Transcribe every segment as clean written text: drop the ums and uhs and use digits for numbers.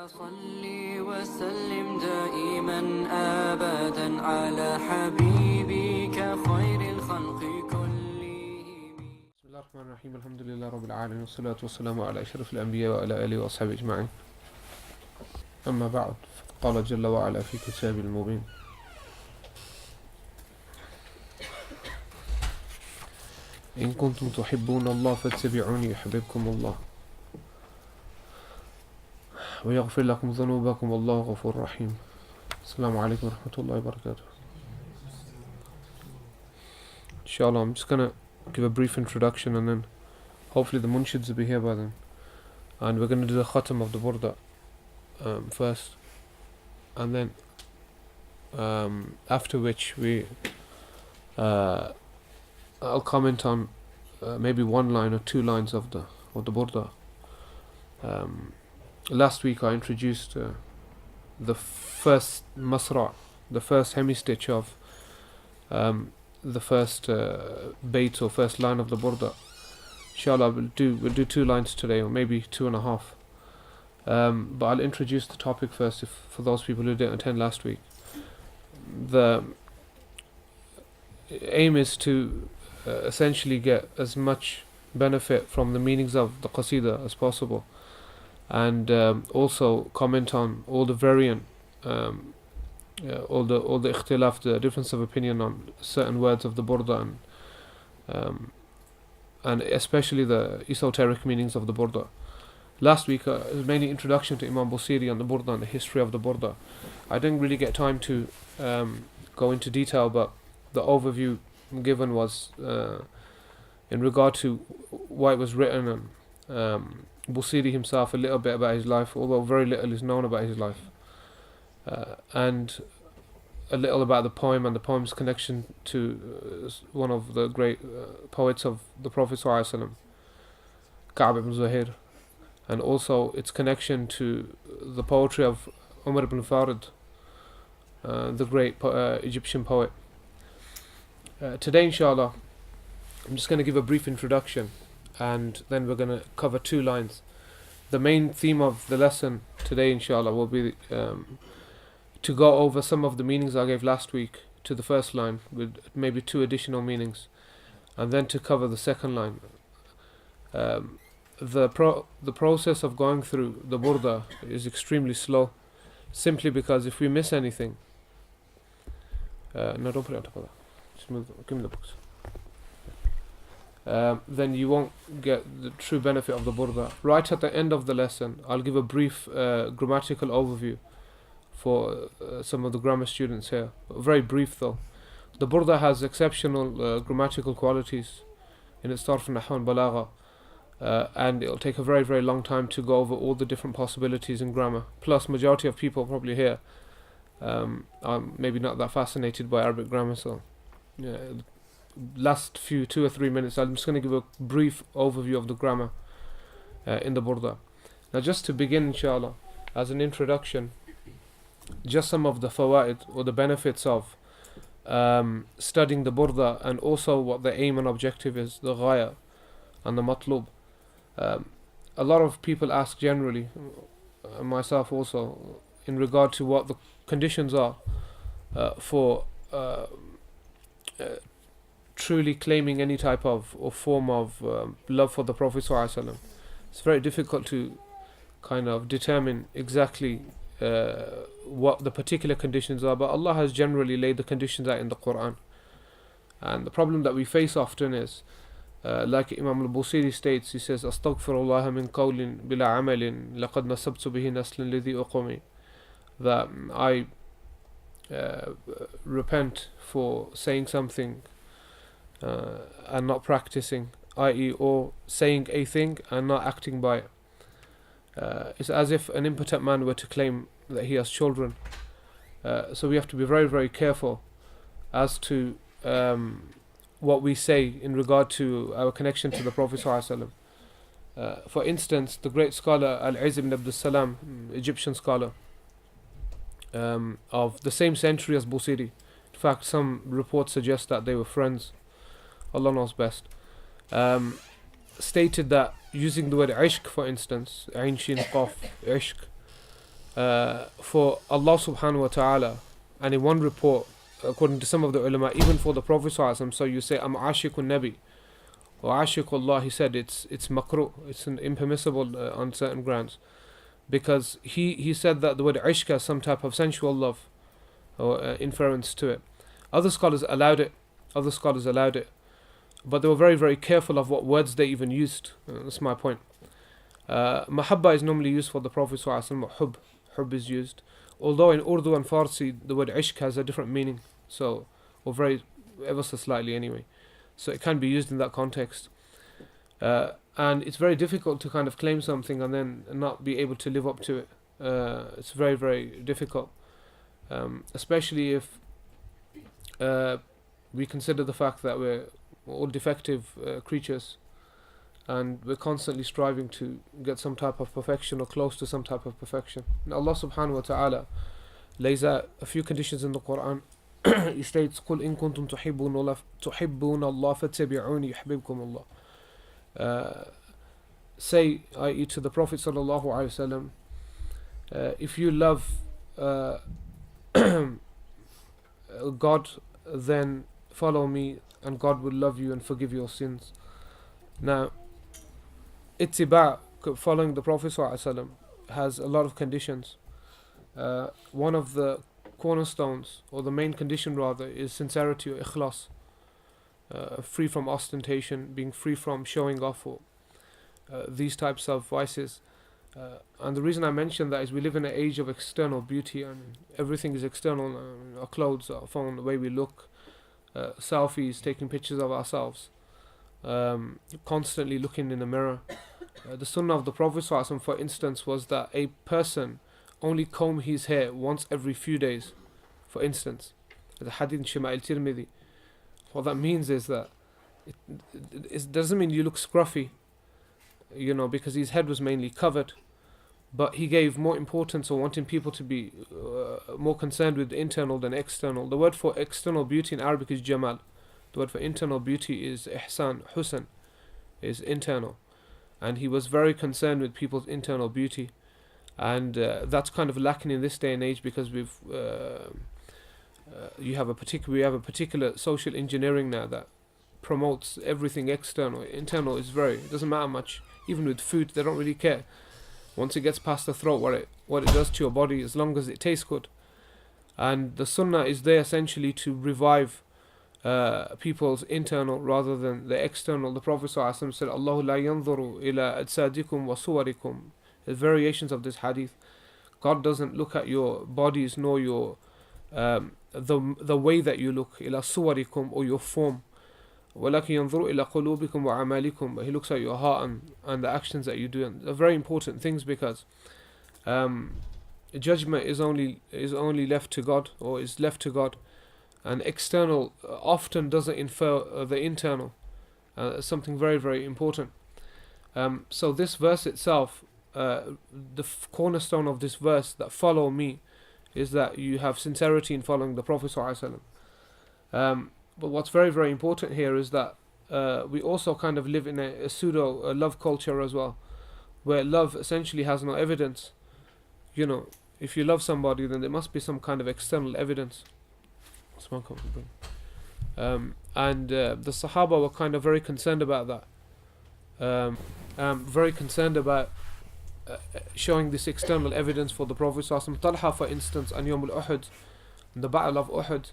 صل وسلم دائما أبدا على حبيبك خير الخلق كلهم. بسم الله الرحمن الرحيم. الحمد لله رب العالمين والصلاة والسلام على أشرف الأنبياء وعلى آله وأصحابه أجمعين. أما بعد، قال جل وعلا في كتابه المبين: إن كنتم تحبون الله فاتبعوني يحببكم الله ويغفر لكم ذنوبكم والله غفور رحيم. السلام عليكم ورحمة الله وبركاته. Inshallah, I'm just gonna give a brief introduction and then hopefully the munshids will be here by then. And we're gonna do the khatam of the burda first, and then after which I'll comment on maybe one line or two lines of the burda. Last week I introduced the first masra', the first hemistitch of the first bait or first line of the burda. Inshallah, we'll do two lines today, or maybe 2.5. But I'll introduce the topic first, for those people who didn't attend last week. The aim is to essentially get as much benefit from the meanings of the qasida as possible, and also comment on all the variant, all the ikhtilaf, the difference of opinion on certain words of the burda, and especially the esoteric meanings of the burda. Last week it was mainly introduction to Imam Busiri on the burda and the history of the burda. I didn't really get time to go into detail, but the overview given was in regard to why it was written, and Busiri himself, a little bit about his life, although very little is known about his life, and a little about the poem and the poem's connection to one of the great poets of the Prophet ﷺ, Ka'b ibn Zuhair, and also its connection to the poetry of Umar ibn Farid, the great Egyptian poet. Today, inshallah, I'm just going to give a brief introduction, and then we're going to cover two lines. The main theme of the lesson today, inshallah, will be to go over some of the meanings I gave last week to the first line, with maybe two additional meanings, and then to cover the second line. The process of going through the burda is extremely slow, simply because if we miss anything, no, don't put it on top of that. Just move. Give me the books. Then you won't get the true benefit of the burda. Right at the end of the lesson, I'll give a brief grammatical overview for some of the grammar students here. Very brief though. The burda has exceptional grammatical qualities in its sarf, nahw and balagha, and it'll take a very, very long time to go over all the different possibilities in grammar. Plus, majority of people probably here are maybe not that fascinated by Arabic grammar, so yeah, last few 2 or 3 minutes I'm just going to give a brief overview of the grammar in the burda. Now, just to begin, inshallah, as an introduction, just some of the fawaid, or the benefits of studying the burda, and also what the aim and objective is, the ghaya and the matlub. A lot of people ask generally, myself also, in regard to what the conditions are for truly claiming any type of or form of love for the Prophet ﷺ. It's very difficult to kind of determine exactly what the particular conditions are, but Allah has generally laid the conditions out in the Quran. And the problem that we face often is, like Imam al-Busiri states, he says, "Astaghfirullah min qawlin bila amalin laqad nasabtu bihi naslan lidhi uqumi," that I repent for saying something and not practicing, i.e., or saying a thing and not acting by it. It's as if an impotent man were to claim that he has children. So we have to be very, very careful as to what we say in regard to our connection to the Prophet ﷺ. For instance, the great scholar Al-Izz ibn Abdul Salam, Egyptian scholar, of the same century as Busiri. In fact, some reports suggest that they were friends. Allah knows best. Stated that using the word ishq, for instance, Ain Shin Qaf, ishq, for Allah subhanahu wa ta'ala, and in one report, according to some of the ulama, even for the Prophet sallallahu alaihi wasallam, so you say, I'm ashikun nabi, or ashikullah, he said it's makruh, it's an impermissible on certain grounds. Because he said that the word ishq has some type of sensual love, or inference to it. Other scholars allowed it, but they were very, very careful of what words they even used. That's my point. Mahabba is normally used for the Prophet ﷺ, hub is used. Although in Urdu and Farsi, the word ishq has a different meaning, so, or very, ever so slightly anyway. So it can be used in that context. And it's very difficult to kind of claim something and then not be able to live up to it. It's very, very difficult. Especially if we consider the fact that we're all defective creatures, and we're constantly striving to get some type of perfection or close to some type of perfection. And Allah subhanahu wa ta'ala lays out a few conditions in the Quran. He states, قُلْ إِن كُنْتُمْ تُحِبُّونَ اللَّهَ فَاتَّبِعُونِ يُحْبِبْكُمُ اللَّهُ. Say, i.e. to the Prophet sallallahu alaihi wasallam, if you love God, then follow me, and God will love you and forgive your sins. Now, ittiba', following the Prophet ﷺ, has a lot of conditions. One of the cornerstones, or the main condition rather, is sincerity or ikhlas, free from ostentation, being free from showing off, or these types of vices. And the reason I mention that is we live in an age of external beauty, and everything is external. Our clothes, our phone, the way we look, selfies, taking pictures of ourselves, constantly looking in the mirror. The sunnah of the Prophet ﷺ, for instance, was that a person only comb his hair once every few days, for instance. The hadith in Shama'il Tirmidhi. What that means is that it doesn't mean you look scruffy, because his head was mainly covered, but he gave more importance, or wanting people to be more concerned with internal than external. The word for external beauty in Arabic is jamal. The word for internal beauty is ihsan, Husain, is internal. And he was very concerned with people's internal beauty. And that's kind of lacking in this day and age, because we have a particular social engineering now that promotes everything external. Internal is it doesn't matter much. Even with food, they don't really care. Once it gets past the throat, what it does to your body, as long as it tastes good. And the sunnah is there essentially to revive people's internal rather than the external. The Prophet ﷺ said, Allahu la yanzuru ila ajsadikum wa suwarikum. There's variations of this hadith. God doesn't look at your bodies nor your the way that you look, ila suwarikum, or your form. وَلَكِنْ يَنْظُرُ إِلَى قُلُوبِكُمْ وَعَمَالِكُمْ. But He looks at your heart and the actions that you do. And they're very important things, because judgment is only left to God, or is left to God. And external often doesn't infer the internal. Something very, very important. So this verse itself, the cornerstone of this verse, that follow me, is that you have sincerity in following the Prophet ﷺ. But what's very, very important here is that we also kind of live in a pseudo love culture as well, where love essentially has no evidence. If you love somebody, then there must be some kind of external evidence. And the Sahaba were kind of very concerned about that. Very concerned about showing this external evidence for the Prophet ﷺ. Talha, for instance, on Yawm al-Uhud, in the Battle of Uhud,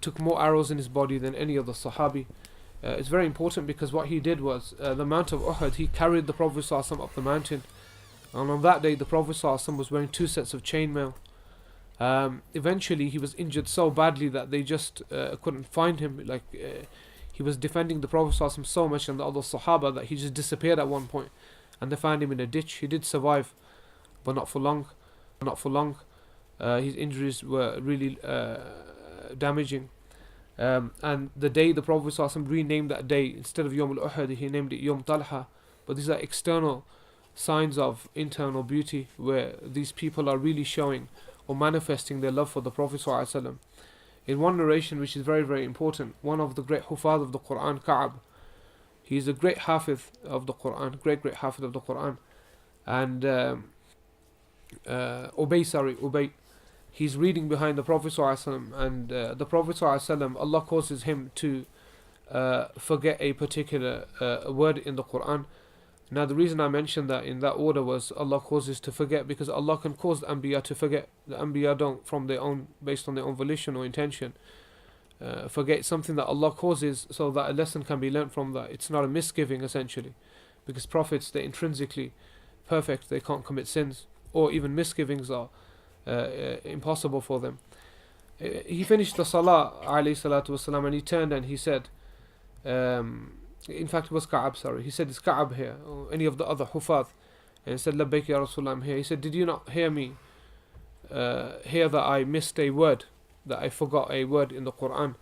took more arrows in his body than any other Sahabi. It's very important, because what he did was, the Mount of Uhud, he carried the Prophet ﷺ up the mountain. And on that day, the Prophet ﷺ was wearing 2 sets of chainmail. Eventually, he was injured so badly that they just couldn't find him. He was defending the Prophet ﷺ so much and the other Sahaba that he just disappeared at one point, and they found him in a ditch. He did survive, but not for long. His injuries were really damaging. And the day the Prophet ﷺ renamed that day, instead of Yawm al-Uhud, he named it Yawm Talha. But these are external signs of internal beauty, where these people are really showing or manifesting their love for the Prophet ﷺ. In one narration, which is very, very important, one of the great Hufaz of the Quran, Ka'ab, he is a great Hafiz of the Quran, great Hafiz of the Quran. And Ubay. He's reading behind the Prophet ﷺ, and the Prophet ﷺ, Allah causes him to forget a particular word in the Quran. Now the reason I mentioned that in that order was Allah causes to forget, because Allah can cause the Anbiya to forget. The Anbiya don't, from their own, based on their own volition or intention, forget something that Allah causes so that a lesson can be learnt from that. It's not a misgiving essentially, because prophets, they're intrinsically perfect, they can't commit sins, or even misgivings are impossible for them. He finished the Salah alayhi salatu wasalam, and he turned and he said, in fact it was Ka'ab, sorry, he said, is Ka'ab here, or any of the other Hufaz? And he said, Labbaik ya Rasulullah, I'm here. He said, did you not hear me hear that I missed a word, that I forgot a word in the Quran?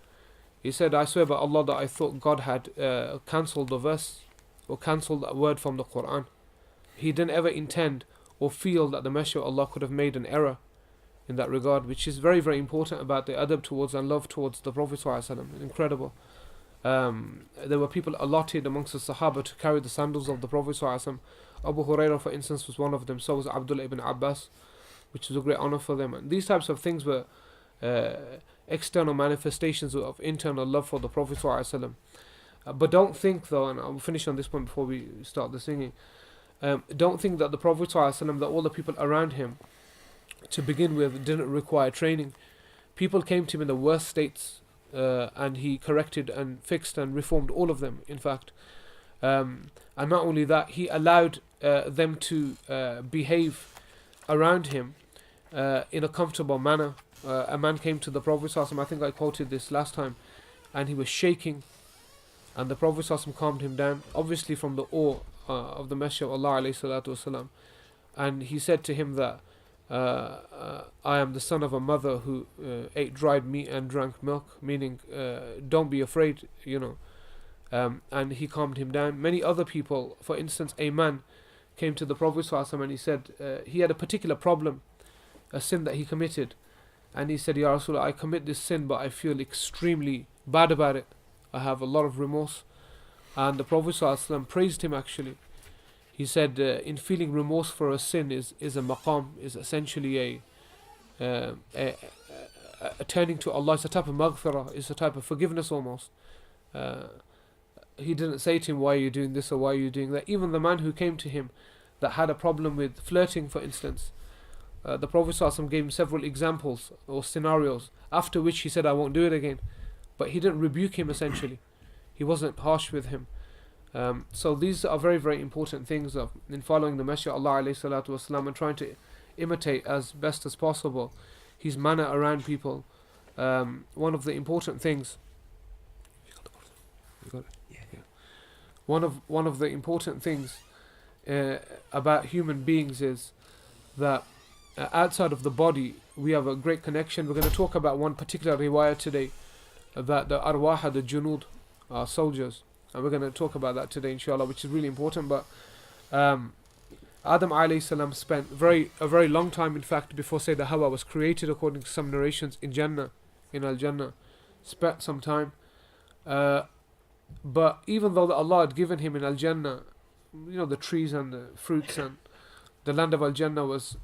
He said, I swear by Allah that I thought God had cancelled the verse, or cancelled that word from the Quran. He didn't ever intend or feel that the Messenger of Allah could have made an error in that regard, which is very, very important about the adab towards and love towards the Prophet ﷺ. Incredible. There were people allotted amongst the Sahaba to carry the sandals of the Prophet ﷺ. Abu Hurairah, for instance, was one of them. So was Abdullah ibn Abbas, which was a great honor for them. And these types of things were external manifestations of internal love for the Prophet ﷺ. But don't think though, and I'll finish on this point before we start the singing, don't think that the Prophet ﷺ, that all the people around him to begin with didn't require training. People came to him in the worst states, and he corrected and fixed and reformed all of them, in fact. And not only that, he allowed them to behave around him in a comfortable manner. A man came to the Prophet ﷺ, I think I quoted this last time, and he was shaking, and the Prophet ﷺ calmed him down, obviously from the awe of the Messenger of Allah ﷺ. And he said to him that I am the son of a mother who ate dried meat and drank milk, meaning don't be afraid, you know. And he calmed him down. Many other people, for instance, a man came to the Prophet ﷺ and he said he had a particular problem, a sin that he committed, and he said, Ya Rasulullah, I commit this sin but I feel extremely bad about it, I have a lot of remorse. And the Prophet ﷺ praised him actually. He said, in feeling remorse for a sin is a maqam, is essentially a turning to Allah. It's a type of maghfirah, it's a type of forgiveness almost. He didn't say to him, why are you doing this or why are you doing that? Even the man who came to him that had a problem with flirting, for instance, the Prophet ﷺ gave him several examples or scenarios, after which he said, I won't do it again. But he didn't rebuke him essentially. He wasn't harsh with him. So these are very, very important things in following the Messenger of Allah ﷺ and trying to imitate as best as possible his manner around people. One of the important things. You got it? Yeah. One of the important things about human beings is that outside of the body we have a great connection. We're going to talk about one particular riwayah today, that the arwah, the junud, are soldiers. And we're going to talk about that today, inshallah, which is really important. But Adam alayhi salam spent a very long time, in fact, before Sayyidah Hawa was created, according to some narrations, in Jannah, in Al-Jannah. Spent some time. But even though Allah had given him in Al-Jannah, you know, the trees and the fruits and the land of Al-Jannah was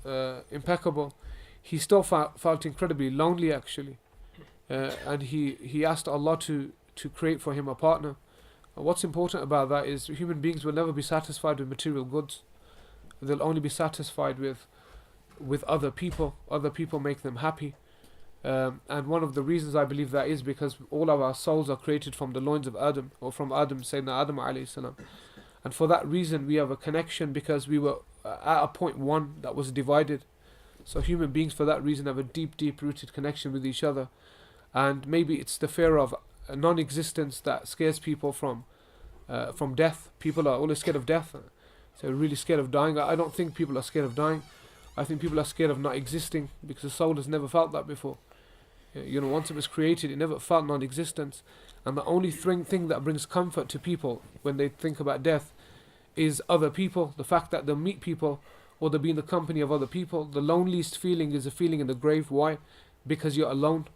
impeccable, he still felt incredibly lonely, actually. And he asked Allah to create for him a partner. What's important about that is human beings will never be satisfied with material goods. They'll only be satisfied with other people. Other people make them happy. And one of the reasons I believe that is because all of our souls are created from the loins of Adam, or from Adam, Sayyidina Adam alayhi salam. And for that reason we have a connection, because we were at a point one that was divided. So human beings for that reason have a deep, deep rooted connection with each other. And maybe it's the fear of non-existence that scares people from death. People are always scared of death, so they're really scared of dying. I don't think people are scared of dying. I think people are scared of not existing, because the soul has never felt that before. You know, once it was created, it never felt non-existence. And the only thing that brings comfort to people when they think about death is other people. The fact that they'll meet people, or they'll be in the company of other people. The loneliest feeling is a feeling in the grave. Why? Because you're alone.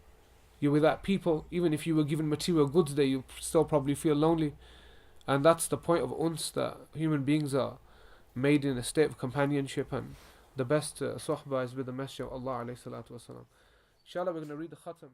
You're without people. Even if you were given material goods there, you still probably feel lonely. And that's the point of uns, that human beings are made in a state of companionship and the best sohbah is with the Messenger of Allah alayhi salatu wasalam. Inshallah, we're going to read the khatam